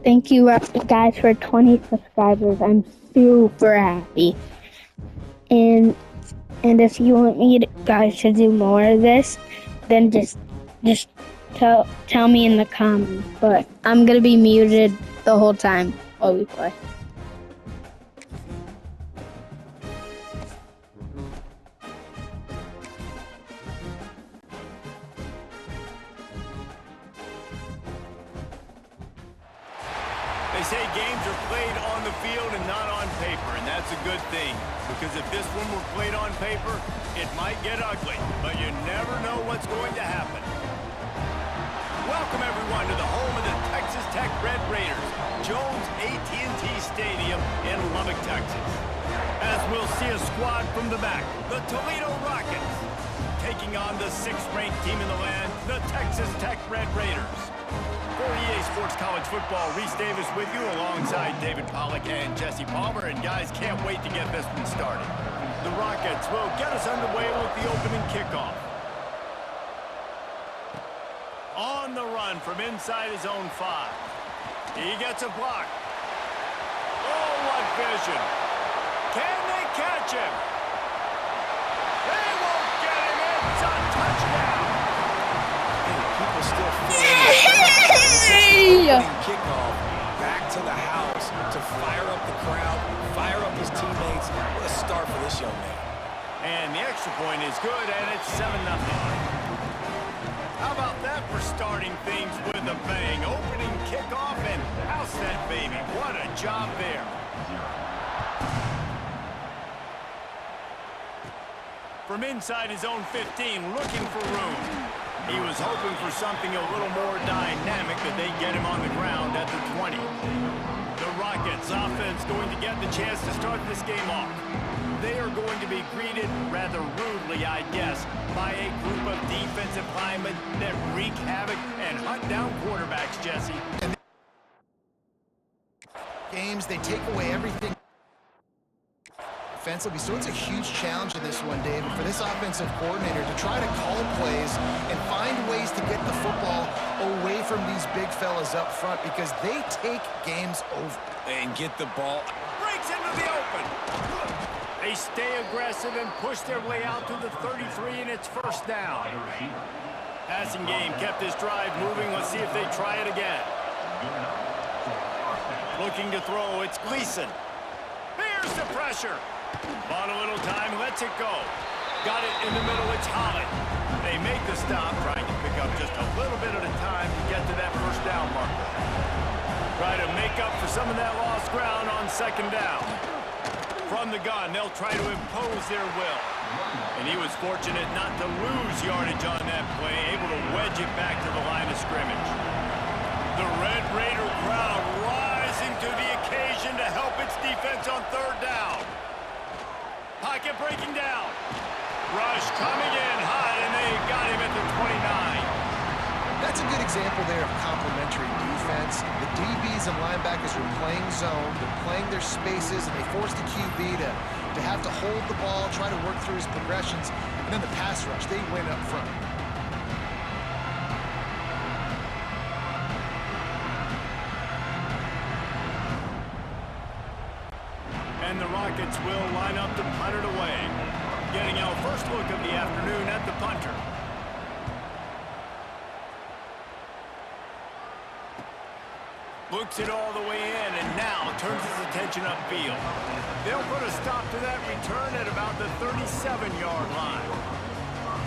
Thank you guys for 20 subscribers. I'm super happy. And if you want me guys to do more of this, then just tell me in the comments. But I'm gonna be muted the whole time while we play. They say games are played on the field and not on paper, and that's a good thing. Because if this one were played on paper, it might get ugly, but you never know what's going to happen. Welcome, everyone, to the home of the Texas Tech Red Raiders, Jones AT&T Stadium in Lubbock, Texas. As we'll see a squad from the back, the Toledo Rockets, taking on the 6th-ranked team in the land, the Texas Tech Red Raiders. For EA Sports College Football, Reese Davis with you alongside David Pollack and Jesse Palmer. And guys, can't wait to get this one started. The Rockets will get us underway with the opening kickoff. On the run from inside his own 5. He gets a block. Oh, what vision. Can they catch him? They won't get him. It's a touchdown. People still kickoff back to the house to fire up the crowd, fire up his teammates. What a start for this young man. And the extra point is good, and it's 7-0. How about that for starting things with a bang? Opening kickoff and house that baby. What a job there. From inside his own 15, looking for room. He was hoping for something a little more dynamic, but they get him on the ground at the 20. The Rockets offense going to get the chance to start this game off. They are going to be greeted rather rudely, I guess, by a group of defensive linemen that wreak havoc and hunt down quarterbacks, Jesse. Games, they take away everything offensively, so it's a huge challenge in this one, David, for this offensive coordinator to try to call plays and find ways to get the football away from these big fellas up front because they take games over. And get the ball. Breaks into the open. They stay aggressive and push their way out to the 33, and it's first down. Passing game kept this drive moving. Let's see if they try it again. Looking to throw, it's Gleason. Here's the pressure. Bought a little time, lets it go. Got it in the middle, it's Holland. They make the stop, trying to pick up just a little bit at a time to get to that first down marker. Try to make up for some of that lost ground on second down. From the gun, they'll try to impose their will. And he was fortunate not to lose yardage on that play, able to wedge it back to the line of scrimmage. The Red Raider crowd rising to the occasion to help its defense on third down. Pocket breaking down. Rush coming in hot, and they got him at the 29. That's a good example there of complementary defense. The DBs and linebackers are playing zone, they're playing their spaces, and they force the QB to have to hold the ball, try to work through his progressions, and then the pass rush, they win up front. And the Rockets will line up to punt it away. Getting our first look of the afternoon at the punter. Looks it all the way in, and now turns his attention upfield. They'll put a stop to that return at about the 37-yard line.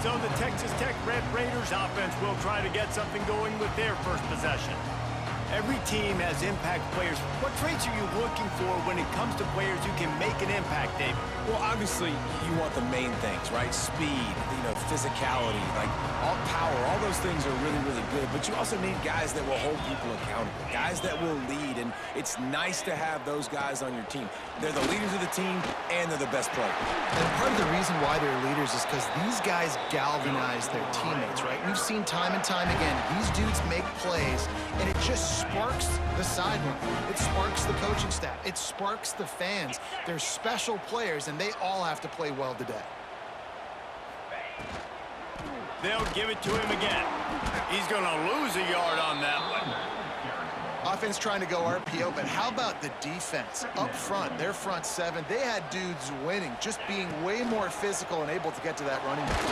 So the Texas Tech Red Raiders offense will try to get something going with their first possession. Every team has impact players. What traits are you looking for when it comes to players who can make an impact, David? Well, obviously, you want the main things, right? Speed, physicality, like all power, all those things are really, really good. But you also need guys that will hold people accountable, guys that will lead. And it's nice to have those guys on your team. They're the leaders of the team, and they're the best players. And part of the reason why they're leaders is because these guys galvanize their teammates, right? We've seen time and time again, these dudes make plays, and it just sparks the sideline. It sparks the coaching staff. It sparks the fans. They're special players, and they all have to play well today. They'll give it to him again. He's going to lose a yard on that one. offense trying to go RPO, but how about the defense? Up front, their front seven, they had dudes winning, just being way more physical and able to get to that running back.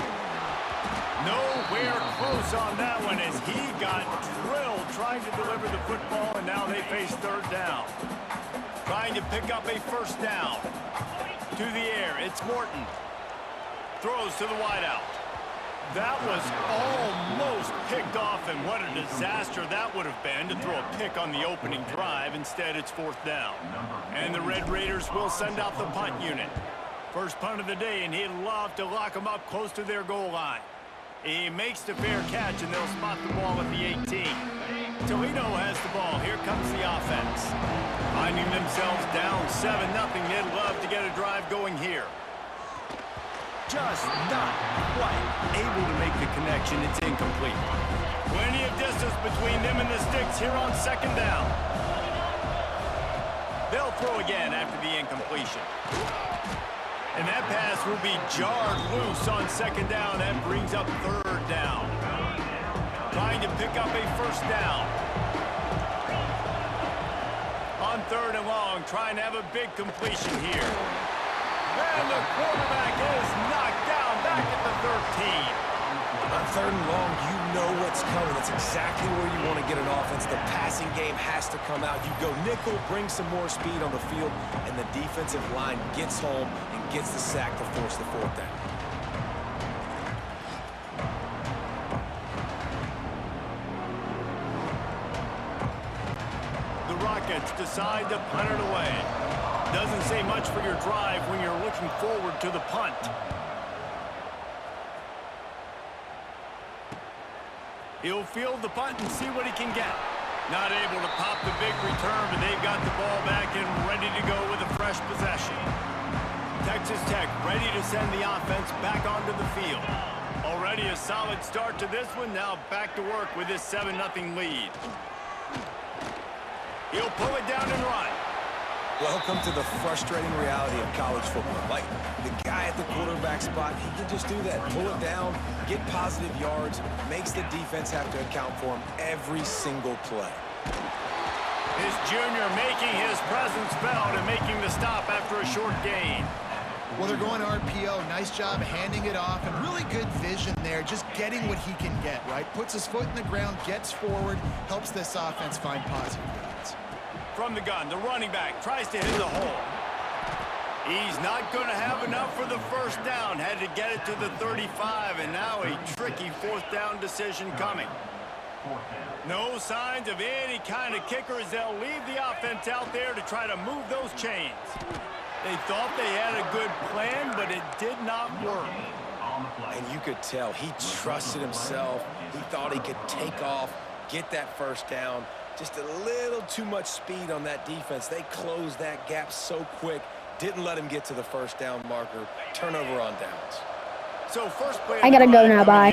Nowhere close on that one as he got drilled trying to deliver the football, and now they face third down. Trying to pick up a first down. To the air, it's Morton. Throws to the wideout. That was almost picked off, and what a disaster that would have been to throw a pick on the opening drive. Instead, it's fourth down. And the Red Raiders will send out the punt unit. First punt of the day, and he'd love to lock them up close to their goal line. He makes the fair catch, and they'll spot the ball at the 18. Toledo has the ball. Here comes the offense. Finding themselves down 7-0, they'd love to get a drive going here. Just not quite able to make the connection. It's incomplete. Plenty of distance between them and the sticks here on second down. They'll throw again after the incompletion. And that pass will be jarred loose on second down. That brings up third down. Trying to pick up a first down. On third and long, trying to have a big completion here. And the quarterback is knocked down back at the 13. On third and long, you know what's coming. That's exactly where you want to get an offense. The passing game has to come out. You go nickel, bring some more speed on the field, and the defensive line gets home and gets the sack to force the fourth down. The Rockets decide to punt it away. Doesn't say much for your drive when you're looking forward to the punt. He'll field the punt and see what he can get. Not able to pop the big return, but they've got the ball back and ready to go with a fresh possession. Texas Tech ready to send the offense back onto the field. Already a solid start to this one. Now back to work with this 7-0 lead. He'll pull it down and run. Welcome to the frustrating reality of college football. Like, the guy at the quarterback spot, he can just do that. Pull it down, get positive yards, makes the defense have to account for him every single play. His junior making his presence felt and making the stop after a short gain. Well, they're going RPO. Nice job handing it off, and really good vision there, just getting what he can get, right? Puts his foot in the ground, gets forward, helps this offense find positive yards. From the gun, the running back tries to hit the hole. He's not going to have enough for the first down. Had to get it to the 35, and now a tricky fourth down decision coming. No signs of any kind of kicker as they'll leave the offense out there to try to move those chains. They thought they had a good plan, but it did not work. And you could tell he trusted himself. He thought he could take off, get that first down. Just a little too much speed on that defense. They closed that gap so quick. Didn't let him get to the first down marker. Turnover on downs. So first play I gotta go now, bye.